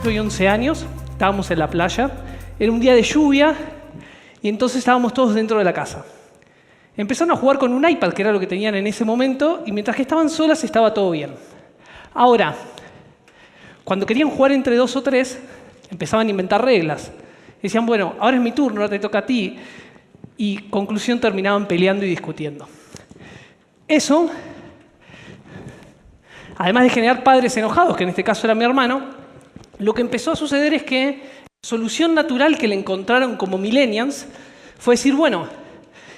doy 11 años, estábamos en la playa, era un día de lluvia y entonces estábamos todos dentro de la casa. Empezaron a jugar con un iPad, que era lo que tenían en ese momento, y mientras que estaban solas estaba todo bien. Ahora, cuando querían jugar entre 2 o 3, empezaban a inventar reglas. Decían, bueno, ahora es mi turno, ahora te toca a ti. Y conclusión, terminaban peleando y discutiendo. Eso, además de generar padres enojados, que en este caso era mi hermano, lo que empezó a suceder es que la solución natural que le encontraron como millennials fue decir, bueno,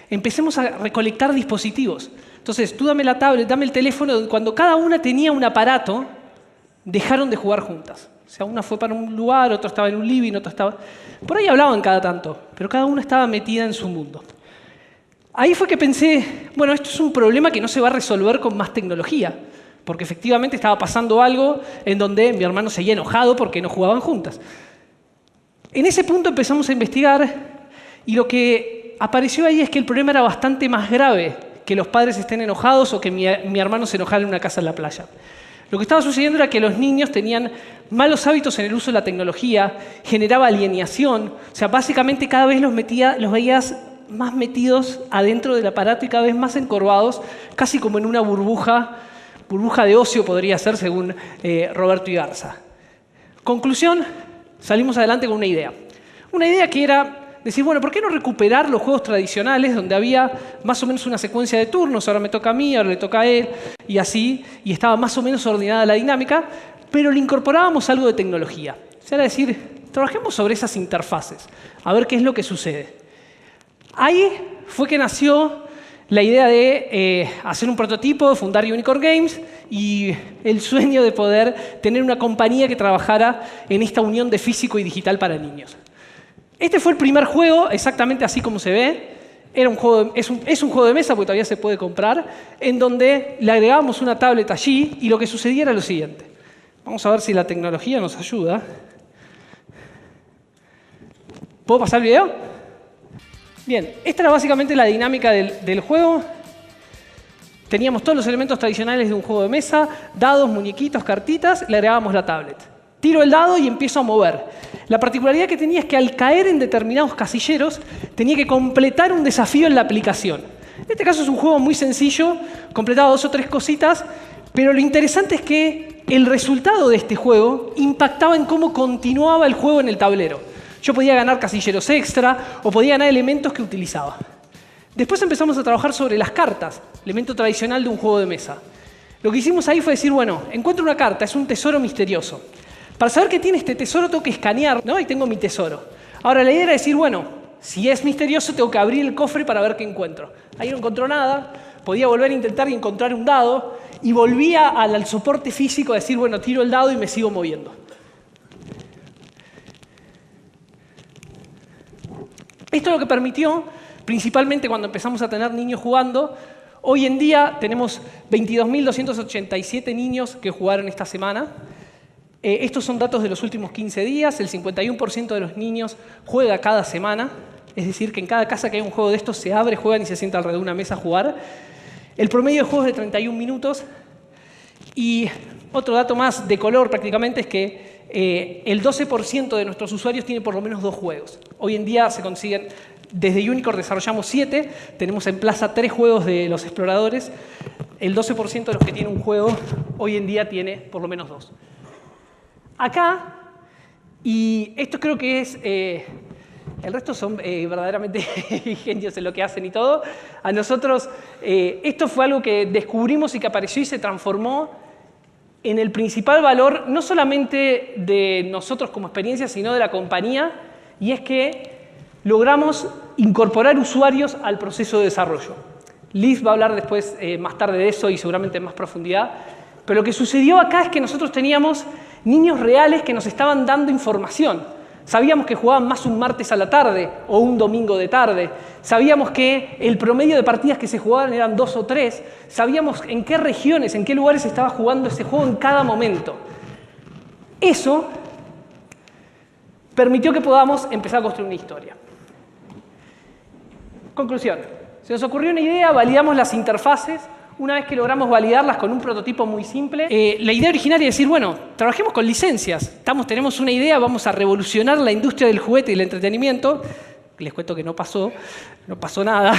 empecemos a recolectar dispositivos. Entonces, tú dame la tablet, dame el teléfono. Cuando cada una tenía un aparato, dejaron de jugar juntas. O sea, una fue para un lugar, otra estaba en un living, otra estaba... Por ahí hablaban cada tanto, pero cada una estaba metida en su mundo. Ahí fue que pensé, bueno, esto es un problema que no se va a resolver con más tecnología, porque efectivamente estaba pasando algo en donde mi hermano seguía enojado porque no jugaban juntas. En ese punto empezamos a investigar y lo que apareció ahí es que el problema era bastante más grave que los padres estén enojados o que mi hermano se enojara en una casa en la playa. Lo que estaba sucediendo era que los niños tenían malos hábitos en el uso de la tecnología, generaba alienación, o sea, básicamente cada vez los veías más metidos adentro del aparato y cada vez más encorvados, casi como en una burbuja de ocio podría ser, según Roberto Igarza. Conclusión, salimos adelante con una idea. Una idea que era decir, bueno, ¿por qué no recuperar los juegos tradicionales donde había más o menos una secuencia de turnos? Ahora me toca a mí, ahora le toca a él, y así, y estaba más o menos ordenada la dinámica, pero le incorporábamos algo de tecnología. O sea, era decir, trabajemos sobre esas interfaces, a ver qué es lo que sucede. Ahí fue que nació la idea de hacer un prototipo, fundar Unicorn Games y el sueño de poder tener una compañía que trabajara en esta unión de físico y digital para niños. Este fue el primer juego, exactamente así como se ve. Era un juego es un juego de mesa, porque todavía se puede comprar, en donde le agregábamos una tablet allí y lo que sucedía era lo siguiente. Vamos a ver si la tecnología nos ayuda. ¿Puedo pasar el video? Bien, esta era básicamente la dinámica del juego. Teníamos todos los elementos tradicionales de un juego de mesa, dados, muñequitos, cartitas, le agregábamos la tablet. Tiro el dado y empiezo a mover. La particularidad que tenía es que al caer en determinados casilleros tenía que completar un desafío en la aplicación. En este caso es un juego muy sencillo, completaba 2 o 3 cositas, pero lo interesante es que el resultado de este juego impactaba en cómo continuaba el juego en el tablero. Yo podía ganar casilleros extra o podía ganar elementos que utilizaba. Después empezamos a trabajar sobre las cartas, elemento tradicional de un juego de mesa. Lo que hicimos ahí fue decir, bueno, encuentro una carta, es un tesoro misterioso. Para saber qué tiene este tesoro tengo que escanear, ¿no? Y tengo mi tesoro. Ahora la idea era decir, bueno, si es misterioso tengo que abrir el cofre para ver qué encuentro. Ahí no encontró nada, podía volver a intentar encontrar un dado y volvía al soporte físico a decir, bueno, tiro el dado y me sigo moviendo. Esto es lo que permitió, principalmente cuando empezamos a tener niños jugando. Hoy en día tenemos 22.287 niños que jugaron esta semana. Estos son datos de los últimos 15 días. El 51% de los niños juega cada semana. Es decir, que en cada casa que hay un juego de estos se abre, juegan y se sienta alrededor de una mesa a jugar. El promedio de juegos es de 31 minutos. Y otro dato más de color prácticamente es que el 12% de nuestros usuarios tiene por lo menos 2 juegos. Hoy en día se consiguen, desde Unicorn desarrollamos 7, tenemos en plaza 3 juegos de los exploradores. El 12% de los que tienen un juego hoy en día tiene por lo menos 2. Acá, y esto creo que es, el resto son verdaderamente genios en lo que hacen y todo. A nosotros, esto fue algo que descubrimos y que apareció y se transformó en el principal valor, no solamente de nosotros como experiencia, sino de la compañía, y es que logramos incorporar usuarios al proceso de desarrollo. Liz va a hablar después, más tarde de eso y seguramente en más profundidad, pero lo que sucedió acá es que nosotros teníamos niños reales que nos estaban dando información. Sabíamos que jugaban más un martes a la tarde o un domingo de tarde. Sabíamos que el promedio de partidas que se jugaban eran 2 o 3. Sabíamos en qué regiones, en qué lugares estaba jugando ese juego en cada momento. Eso permitió que podamos empezar a construir una historia. Conclusión. Se nos ocurrió una idea, validamos las interfaces. Una vez que logramos validarlas con un prototipo muy simple, la idea original era decir, bueno, trabajemos con licencias. Tenemos una idea, vamos a revolucionar la industria del juguete y el entretenimiento. Les cuento que no pasó nada.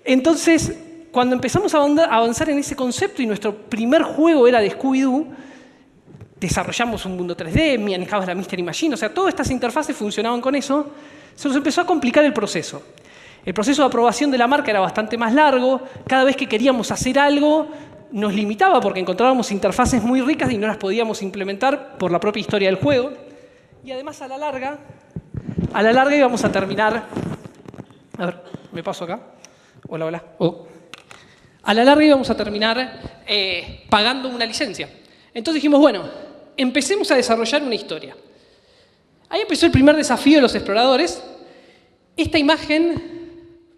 Entonces, cuando empezamos a avanzar en ese concepto y nuestro primer juego era de Scooby-Doo, desarrollamos un mundo 3D, manejabas la Mystery Machine, o sea, todas estas interfaces funcionaban con eso, se nos empezó a complicar el proceso. El proceso de aprobación de la marca era bastante más largo, cada vez que queríamos hacer algo nos limitaba porque encontrábamos interfaces muy ricas y no las podíamos implementar por la propia historia del juego. Y además a la larga íbamos a terminar... A ver, me paso acá. Hola. A la larga íbamos a terminar pagando una licencia. Entonces dijimos, bueno, empecemos a desarrollar una historia. Ahí empezó el primer desafío de los exploradores. Esta imagen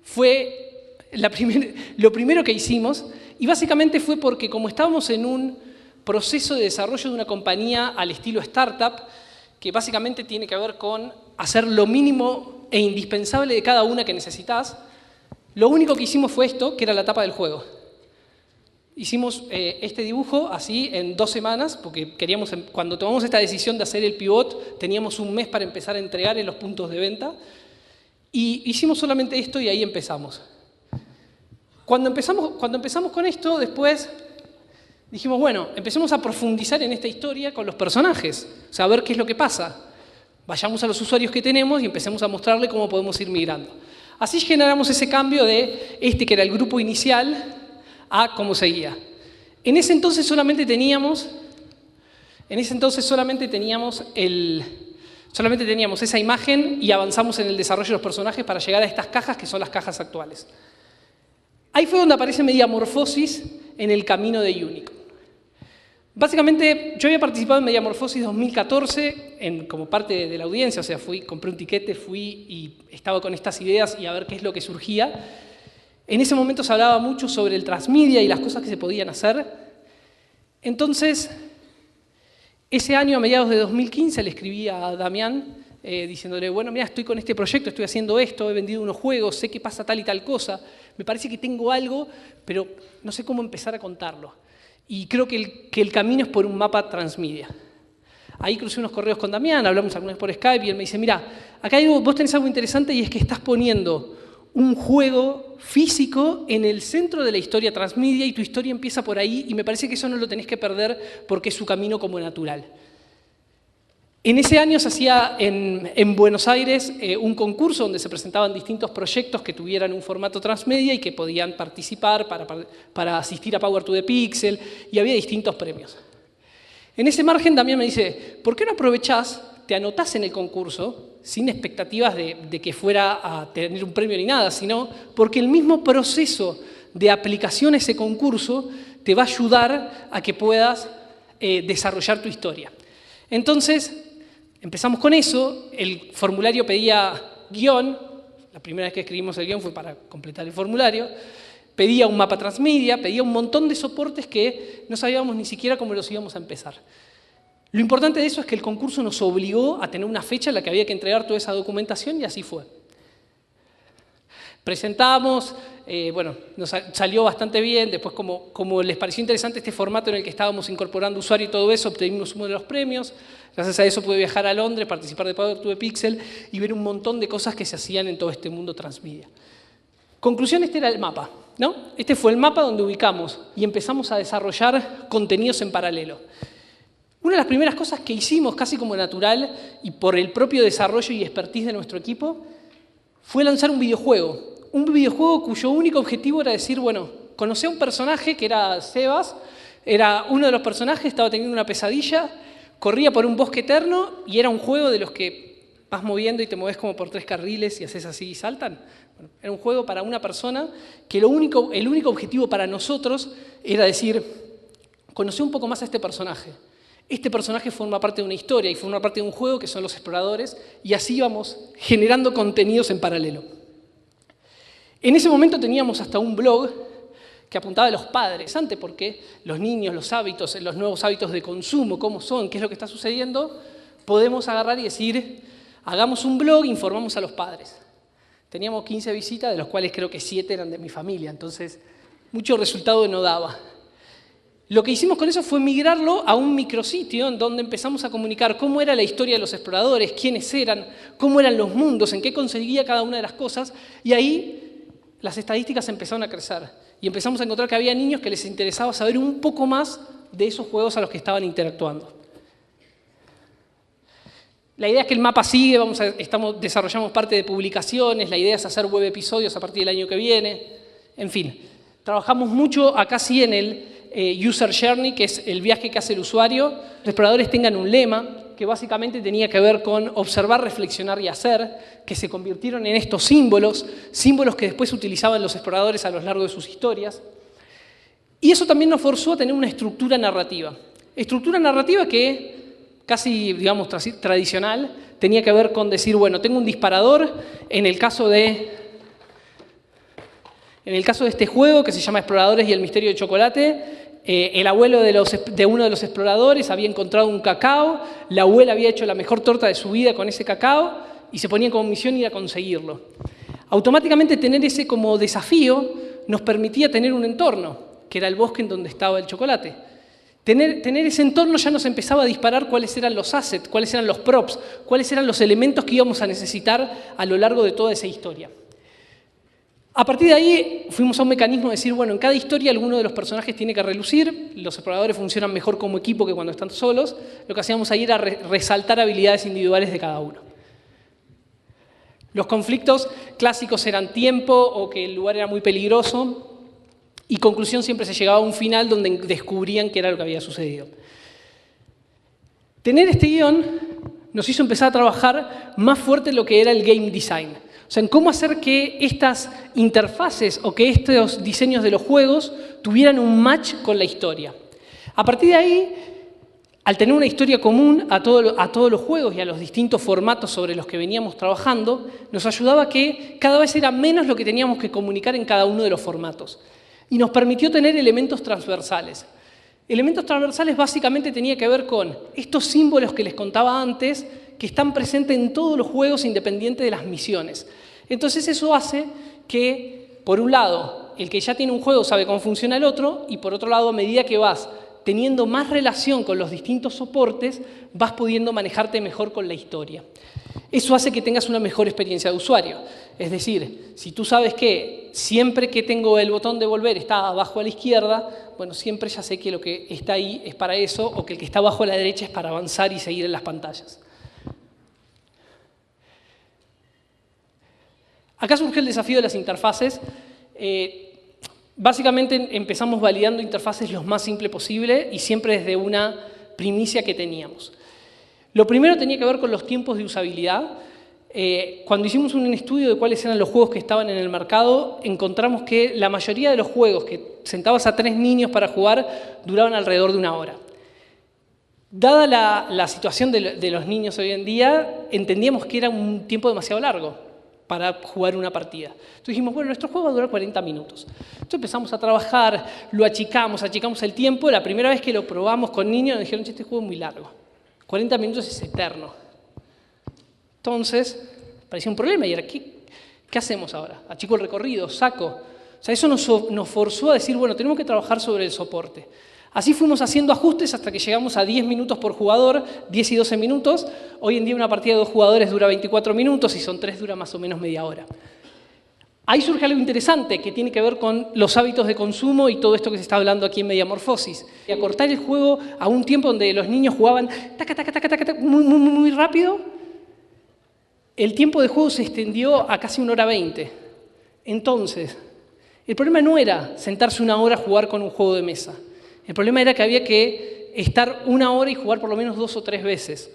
fue lo primero que hicimos y básicamente fue porque como estábamos en un proceso de desarrollo de una compañía al estilo startup, que básicamente tiene que ver con hacer lo mínimo e indispensable de cada una que necesitas, lo único que hicimos fue esto, que era la tapa del juego. Hicimos este dibujo así en 2 semanas, porque queríamos, cuando tomamos esta decisión de hacer el pivot, teníamos un mes para empezar a entregar en los puntos de venta, y hicimos solamente esto y ahí empezamos. Cuando empezamos con esto, después dijimos, bueno, empecemos a profundizar en esta historia con los personajes, o sea, a ver qué es lo que pasa. Vayamos a los usuarios que tenemos y empecemos a mostrarle cómo podemos ir migrando. Así generamos ese cambio de que era el grupo inicial, a cómo seguía. En ese entonces solamente teníamos esa imagen y avanzamos en el desarrollo de los personajes para llegar a estas cajas que son las cajas actuales. Ahí fue donde aparece Mediamorfosis en el camino de Unicorn. Básicamente, yo había participado en Mediamorfosis 2014 como parte de la audiencia, o sea, compré un tiquete, fui y estaba con estas ideas y a ver qué es lo que surgía. En ese momento se hablaba mucho sobre el transmedia y las cosas que se podían hacer. Entonces, ese año, a mediados de 2015, le escribí a Damián diciéndole, bueno, mira, estoy con este proyecto, estoy haciendo esto, he vendido unos juegos, sé que pasa tal y tal cosa, me parece que tengo algo, pero no sé cómo empezar a contarlo. Y creo que el camino es por un mapa transmedia. Ahí crucé unos correos con Damián, hablamos alguna vez por Skype y él me dice, mira, acá vos tenés algo interesante y es que estás poniendo un juego físico en el centro de la historia transmedia y tu historia empieza por ahí y me parece que eso no lo tenés que perder porque es su camino como natural. En ese año se hacía en Buenos Aires un concurso donde se presentaban distintos proyectos que tuvieran un formato transmedia y que podían participar para asistir a Power to the Pixel y había distintos premios. En ese margen Damián me dice, ¿por qué no aprovechás, te anotás en el concurso sin expectativas de que fuera a tener un premio ni nada, sino porque el mismo proceso de aplicación a ese concurso te va a ayudar a que puedas desarrollar tu historia? Entonces, empezamos con eso, el formulario pedía guión, la primera vez que escribimos el guión fue para completar el formulario, pedía un mapa transmedia, pedía un montón de soportes que no sabíamos ni siquiera cómo los íbamos a empezar. Lo importante de eso es que el concurso nos obligó a tener una fecha en la que había que entregar toda esa documentación y así fue. Presentamos, bueno, nos salió bastante bien, después como les pareció interesante este formato en el que estábamos incorporando usuario y todo eso, obtuvimos uno de los premios, gracias a eso pude viajar a Londres, participar de Power to the Pixel y ver un montón de cosas que se hacían en todo este mundo transmedia. Conclusión, este era el mapa, ¿no? Este fue el mapa donde ubicamos y empezamos a desarrollar contenidos en paralelo. Una de las primeras cosas que hicimos casi como natural y por el propio desarrollo y expertise de nuestro equipo fue lanzar un videojuego cuyo único objetivo era decir, bueno, conocí a un personaje que era Sebas, era uno de los personajes, estaba teniendo una pesadilla, corría por un bosque eterno y era un juego de los que vas moviendo y te mueves como por 3 carriles y haces así y saltan. Bueno, era un juego para una persona que el único objetivo para nosotros era decir, conocí un poco más a este personaje. Este personaje forma parte de una historia y forma parte de un juego que son los exploradores y así íbamos generando contenidos en paralelo. En ese momento teníamos hasta un blog que apuntaba a los padres, antes porque los niños, los hábitos, los nuevos hábitos de consumo, cómo son, qué es lo que está sucediendo, podemos agarrar y decir, hagamos un blog, informamos a los padres. Teníamos 15 visitas, de los cuales creo que 7 eran de mi familia, entonces mucho resultado no daba. Lo que hicimos con eso fue migrarlo a un micrositio en donde empezamos a comunicar cómo era la historia de los exploradores, quiénes eran, cómo eran los mundos, en qué conseguía cada una de las cosas, y ahí las estadísticas empezaron a crecer. Y empezamos a encontrar que había niños que les interesaba saber un poco más de esos juegos a los que estaban interactuando. La idea es que el mapa sigue, desarrollamos parte de publicaciones, la idea es hacer web episodios a partir del año que viene, en fin. Trabajamos mucho acá sí en el User Journey, que es el viaje que hace el usuario. Los exploradores tengan un lema que básicamente tenía que ver con observar, reflexionar y hacer, que se convirtieron en estos símbolos que después utilizaban los exploradores a lo largo de sus historias. Y eso también nos forzó a tener una estructura narrativa. Estructura narrativa que casi, digamos, tradicional, tenía que ver con decir, bueno, tengo un disparador, en el caso de este juego que se llama Exploradores y el Misterio de Chocolate, el abuelo de uno de los exploradores había encontrado un cacao, la abuela había hecho la mejor torta de su vida con ese cacao y se ponía como misión ir a conseguirlo. Automáticamente tener ese como desafío nos permitía tener un entorno, que era el bosque en donde estaba el chocolate. Tener ese entorno ya nos empezaba a disparar cuáles eran los assets, cuáles eran los props, cuáles eran los elementos que íbamos a necesitar a lo largo de toda esa historia. A partir de ahí fuimos a un mecanismo de decir, bueno, en cada historia alguno de los personajes tiene que relucir, los exploradores funcionan mejor como equipo que cuando están solos, lo que hacíamos ahí era resaltar habilidades individuales de cada uno. Los conflictos clásicos eran tiempo o que el lugar era muy peligroso y conclusión siempre se llegaba a un final donde descubrían qué era lo que había sucedido. Tener este guión nos hizo empezar a trabajar más fuerte en lo que era el game design. O sea, en cómo hacer que estas interfaces o que estos diseños de los juegos tuvieran un match con la historia. A partir de ahí, al tener una historia común a todos los juegos y a los distintos formatos sobre los que veníamos trabajando, nos ayudaba a que cada vez era menos lo que teníamos que comunicar en cada uno de los formatos. Y nos permitió tener elementos transversales. Elementos transversales básicamente tenía que ver con estos símbolos que les contaba antes, que están presentes en todos los juegos independiente de las misiones. Entonces eso hace que, por un lado, el que ya tiene un juego sabe cómo funciona el otro, y por otro lado, a medida que vas teniendo más relación con los distintos soportes, vas pudiendo manejarte mejor con la historia. Eso hace que tengas una mejor experiencia de usuario. Es decir, si tú sabes que siempre que tengo el botón de volver está abajo a la izquierda, bueno, siempre ya sé que lo que está ahí es para eso, o que el que está abajo a la derecha es para avanzar y seguir en las pantallas. Acá surge el desafío de las interfaces. Básicamente empezamos validando interfaces lo más simple posible y siempre desde una primicia que teníamos. Lo primero tenía que ver con los tiempos de usabilidad. Cuando hicimos un estudio de cuáles eran los juegos que estaban en el mercado, encontramos que la mayoría de los juegos que sentabas a 3 niños para jugar duraban alrededor de 1 hora. Dada la situación de los niños hoy en día, entendíamos que era un tiempo demasiado largo para jugar una partida. Entonces dijimos, bueno, nuestro juego va a durar 40 minutos. Entonces empezamos a trabajar, lo achicamos el tiempo. La primera vez que lo probamos con niños nos dijeron, este juego es muy largo. 40 minutos es eterno. Entonces, parecía un problema y era, ¿qué hacemos ahora? Achico el recorrido, saco. O sea, eso nos forzó a decir, bueno, tenemos que trabajar sobre el soporte. Así fuimos haciendo ajustes hasta que llegamos a 10 minutos por jugador, 10 y 12 minutos. Hoy en día una partida de 2 jugadores dura 24 minutos y son 3 dura más o menos media hora. Ahí surge algo interesante que tiene que ver con los hábitos de consumo y todo esto que se está hablando aquí en Mediamorfosis. Y acortar el juego a un tiempo donde los niños jugaban taca, taca, taca, taca, taca, muy rápido, el tiempo de juego se extendió a casi 1 hora 20. Entonces, el problema no era sentarse 1 hora a jugar con un juego de mesa. El problema era que había que estar 1 hora y jugar por lo menos 2 o 3 veces.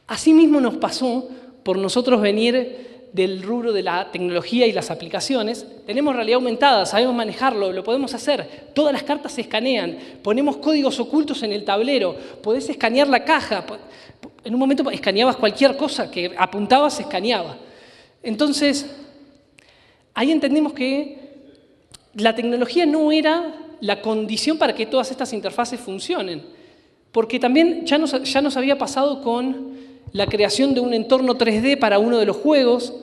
Asimismo nos pasó por nosotros venir del rubro de la tecnología y las aplicaciones. Tenemos realidad aumentada, sabemos manejarlo, lo podemos hacer. Todas las cartas se escanean, ponemos códigos ocultos en el tablero, podés escanear la caja. En un momento escaneabas cualquier cosa que apuntabas, se escaneaba. Entonces, ahí entendimos que la tecnología no era la condición para que todas estas interfaces funcionen. Porque también ya nos había pasado con la creación de un entorno 3D para uno de los juegos.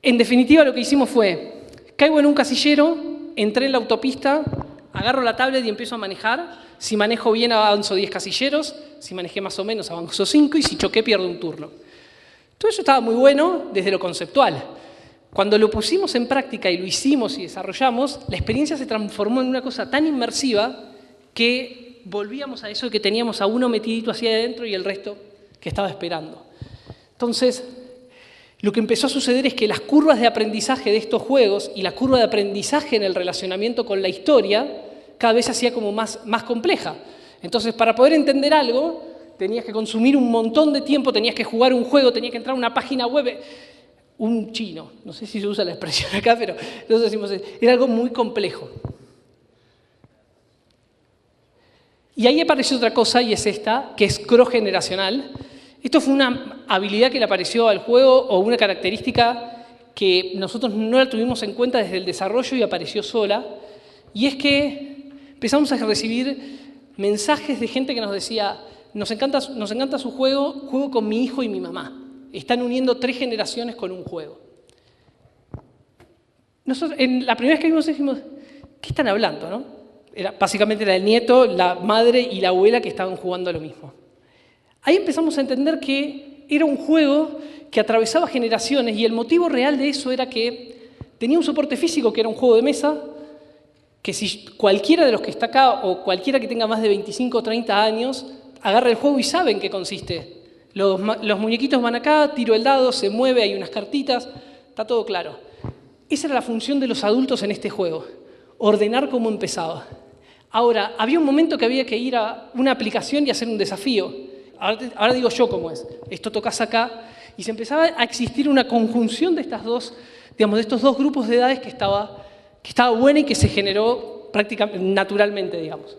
En definitiva, lo que hicimos fue Caigo en un casillero, entré en la autopista, agarro la tablet y empiezo a manejar. Si manejo bien, avanzo 10 casilleros. Si manejé más o menos, avanzo 5. Y si choqué, pierdo un turno. Todo eso estaba muy bueno desde lo conceptual. Cuando lo pusimos en práctica y lo hicimos y desarrollamos, la experiencia se transformó en una cosa tan inmersiva que volvíamos a eso que teníamos a uno metidito hacia adentro y el resto que estaba esperando. Entonces, lo que empezó a suceder es que las curvas de aprendizaje de estos juegos y la curva de aprendizaje en el relacionamiento con la historia cada vez se hacía como más compleja. Entonces, para poder entender algo, tenías que consumir un montón de tiempo, tenías que jugar un juego, tenías que entrar a una página web, un chino, no sé si se usa la expresión acá, pero nosotros decimos, era algo muy complejo. Y ahí apareció otra cosa, y es esta, que es cross-generacional. Esto fue una habilidad que le apareció al juego o una característica que nosotros no la tuvimos en cuenta desde el desarrollo y apareció sola. Y es que empezamos a recibir mensajes de gente que nos decía, nos encanta su juego con mi hijo y mi mamá. Están uniendo 3 generaciones con un juego. Nosotros, la primera vez que vimos dijimos, ¿qué están hablando, no? Básicamente era el nieto, la madre y la abuela que estaban jugando a lo mismo. Ahí empezamos a entender que era un juego que atravesaba generaciones y el motivo real de eso era que tenía un soporte físico que era un juego de mesa, que si cualquiera de los que está acá o cualquiera que tenga más de 25 o 30 años agarra el juego y sabe en qué consiste. Los muñequitos van acá, tiro el dado, se mueve, hay unas cartitas, está todo claro. Esa era la función de los adultos en este juego, ordenar cómo empezaba. Ahora, había un momento que había que ir a una aplicación y hacer un desafío. Ahora digo yo cómo es. Esto tocas acá y se empezaba a existir una conjunción de estas dos, digamos, de estos dos grupos de edades que estaba buena y que se generó prácticamente naturalmente, digamos.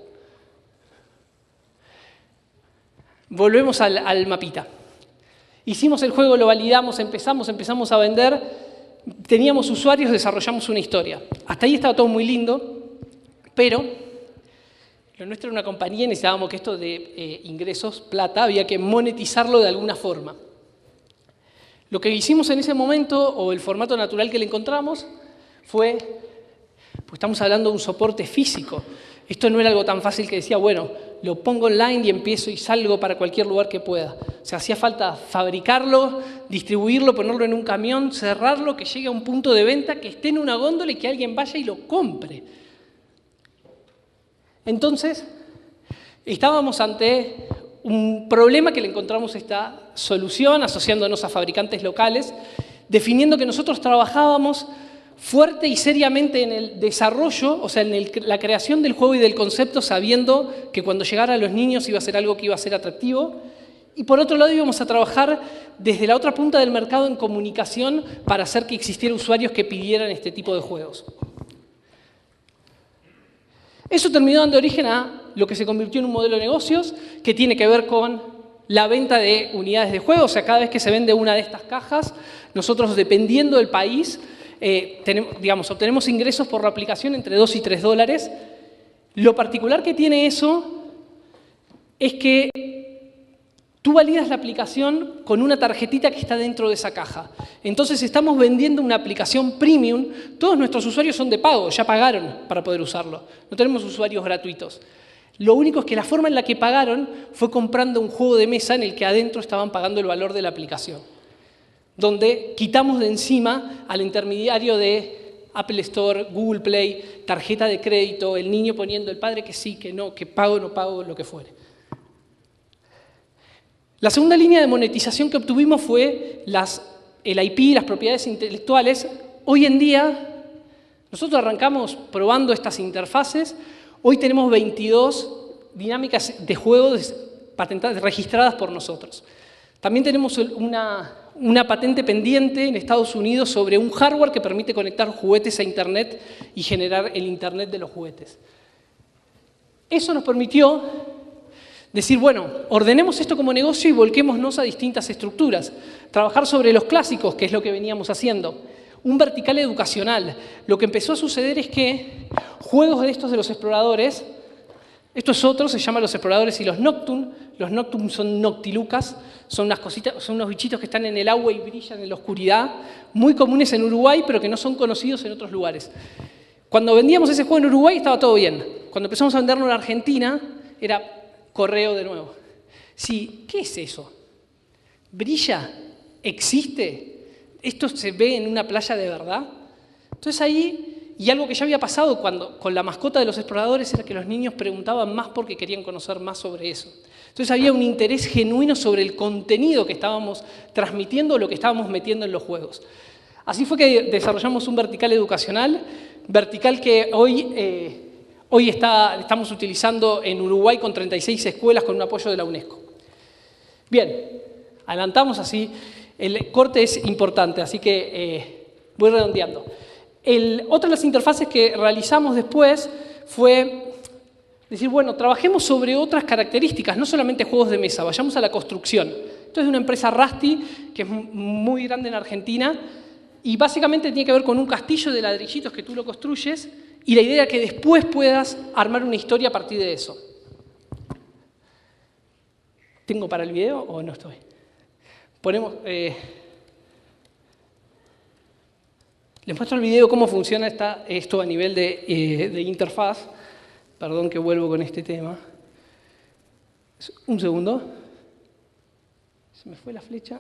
Volvemos al mapita. Hicimos el juego, lo validamos, empezamos a vender, teníamos usuarios, desarrollamos una historia. Hasta ahí estaba todo muy lindo, pero lo nuestro era una compañía y necesitábamos que esto de ingresos, plata, había que monetizarlo de alguna forma. Lo que hicimos en ese momento, o el formato natural que le encontramos, fue, pues estamos hablando de un soporte físico. Esto no era algo tan fácil que decía, bueno, lo pongo online y empiezo y salgo para cualquier lugar que pueda. O sea, hacía falta fabricarlo, distribuirlo, ponerlo en un camión, cerrarlo, que llegue a un punto de venta, que esté en una góndola y que alguien vaya y lo compre. Entonces, estábamos ante un problema que le encontramos esta solución, asociándonos a fabricantes locales, definiendo que nosotros trabajábamos fuerte y seriamente en el desarrollo, o sea, en la creación del juego y del concepto, sabiendo que cuando llegara a los niños iba a ser algo que iba a ser atractivo. Y por otro lado íbamos a trabajar desde la otra punta del mercado en comunicación para hacer que existieran usuarios que pidieran este tipo de juegos. Eso terminó dando origen a lo que se convirtió en un modelo de negocios que tiene que ver con la venta de unidades de juego. O sea, cada vez que se vende una de estas cajas, nosotros, dependiendo del país, obtenemos ingresos por la aplicación entre $2 y $3. Lo particular que tiene eso es que tú validas la aplicación con una tarjetita que está dentro de esa caja. Entonces estamos vendiendo una aplicación premium. Todos nuestros usuarios son de pago, ya pagaron para poder usarlo. No tenemos usuarios gratuitos. Lo único es que la forma en la que pagaron fue comprando un juego de mesa en el que adentro estaban pagando el valor de la aplicación, donde quitamos de encima al intermediario de Apple Store, Google Play, tarjeta de crédito, el niño poniendo el padre que sí, que no, que pago, no pago, lo que fuere. La segunda línea de monetización que obtuvimos fue el IP, las propiedades intelectuales. Hoy en día, nosotros arrancamos probando estas interfaces. Hoy tenemos 22 dinámicas de juego patentadas, registradas por nosotros. También tenemos una patente pendiente en Estados Unidos sobre un hardware que permite conectar juguetes a Internet y generar el Internet de los juguetes. Eso nos permitió decir, bueno, ordenemos esto como negocio y volquémonos a distintas estructuras. Trabajar sobre los clásicos, que es lo que veníamos haciendo. Un vertical educacional. Lo que empezó a suceder es que juegos de estos de los exploradores, estos otros se llaman los exploradores y los Nocturne. Los Noctum son noctilucas, son unas cositas, son unos bichitos que están en el agua y brillan en la oscuridad, muy comunes en Uruguay, pero que no son conocidos en otros lugares. Cuando vendíamos ese juego en Uruguay estaba todo bien. Cuando empezamos a venderlo en Argentina, era correo de nuevo. Sí, ¿qué es eso? ¿Brilla? ¿Existe? ¿Esto se ve en una playa de verdad? Entonces ahí, y algo que ya había pasado con la mascota de los exploradores, era que los niños preguntaban más porque querían conocer más sobre eso. Entonces había un interés genuino sobre el contenido que estábamos transmitiendo, lo que estábamos metiendo en los juegos. Así fue que desarrollamos un vertical educacional, vertical que hoy estamos utilizando en Uruguay con 36 escuelas con un apoyo de la UNESCO. Bien, adelantamos así. El corte es importante, así que voy redondeando. Otra de las interfaces que realizamos después fue decir, bueno, trabajemos sobre otras características, no solamente juegos de mesa, vayamos a la construcción. Esto es de una empresa Rusty, que es muy grande en Argentina, y básicamente tiene que ver con un castillo de ladrillitos que tú lo construyes, y la idea es que después puedas armar una historia a partir de eso. ¿Tengo para el video o no estoy? Ponemos... les muestro el video cómo funciona esto a nivel de interfaz. Perdón que vuelvo con este tema. Un segundo. Se me fue la flecha.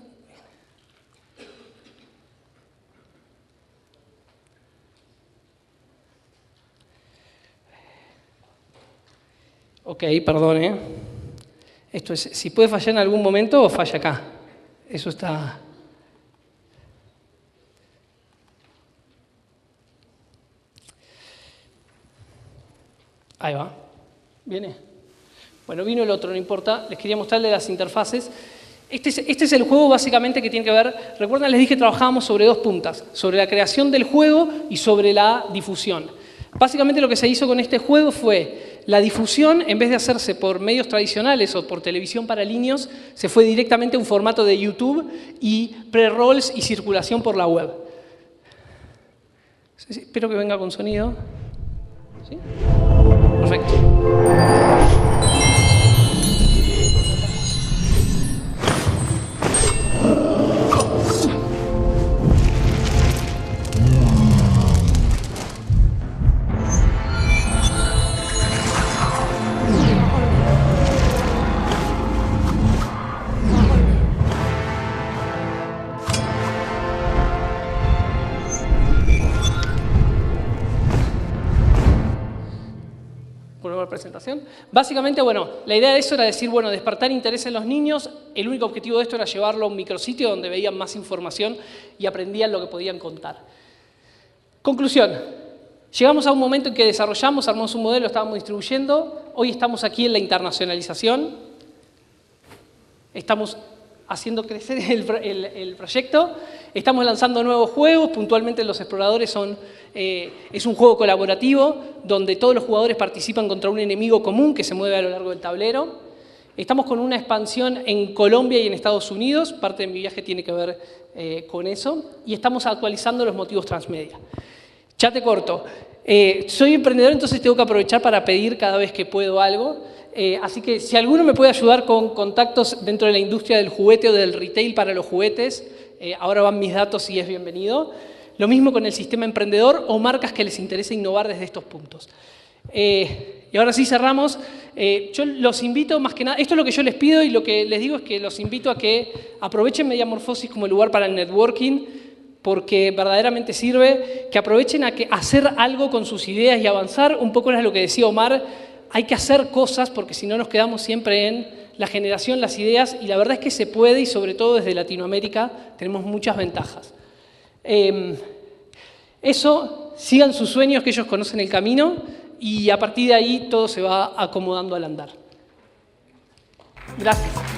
Ok, perdón, Esto es, si puede fallar en algún momento, falla acá. Eso está... Ahí va. ¿Viene? Bueno, vino el otro, no importa. Les quería mostrarles las interfaces. Este es el juego básicamente que tiene que ver... Recuerdan, les dije que trabajábamos sobre dos puntas. Sobre la creación del juego y sobre la difusión. Básicamente lo que se hizo con este juego fue... La difusión, en vez de hacerse por medios tradicionales o por televisión para niños, se fue directamente a un formato de YouTube y pre-rolls y circulación por la web. Espero que venga con sonido. ¿Sí? Perfecto. Presentación. Básicamente, bueno, la idea de eso era decir, bueno, despertar interés en los niños. El único objetivo de esto era llevarlo a un micrositio donde veían más información y aprendían lo que podían contar. Conclusión. Llegamos a un momento en que desarrollamos, armamos un modelo, estábamos distribuyendo. Hoy estamos aquí en la internacionalización. Estamos haciendo crecer el proyecto. Estamos lanzando nuevos juegos. Puntualmente Los Exploradores es un juego colaborativo donde todos los jugadores participan contra un enemigo común que se mueve a lo largo del tablero. Estamos con una expansión en Colombia y en Estados Unidos. Parte de mi viaje tiene que ver con eso. Y estamos actualizando los motivos transmedia. Ya te corto. Soy emprendedor, entonces tengo que aprovechar para pedir cada vez que puedo algo. Así que si alguno me puede ayudar con contactos dentro de la industria del juguete o del retail para los juguetes, ahora van mis datos y es bienvenido. Lo mismo con el sistema emprendedor o marcas que les interese innovar desde estos puntos. Y ahora sí cerramos. Yo los invito, más que nada, esto es lo que yo les pido y lo que les digo es que los invito a que aprovechen Mediamorfosis como lugar para el networking, porque verdaderamente sirve, que aprovechen a hacer algo con sus ideas y avanzar. Un poco es lo que decía Omar, hay que hacer cosas porque si no nos quedamos siempre en la generación, las ideas, y la verdad es que se puede y sobre todo desde Latinoamérica tenemos muchas ventajas. Eso, sigan sus sueños que ellos conocen el camino y a partir de ahí todo se va acomodando al andar. Gracias.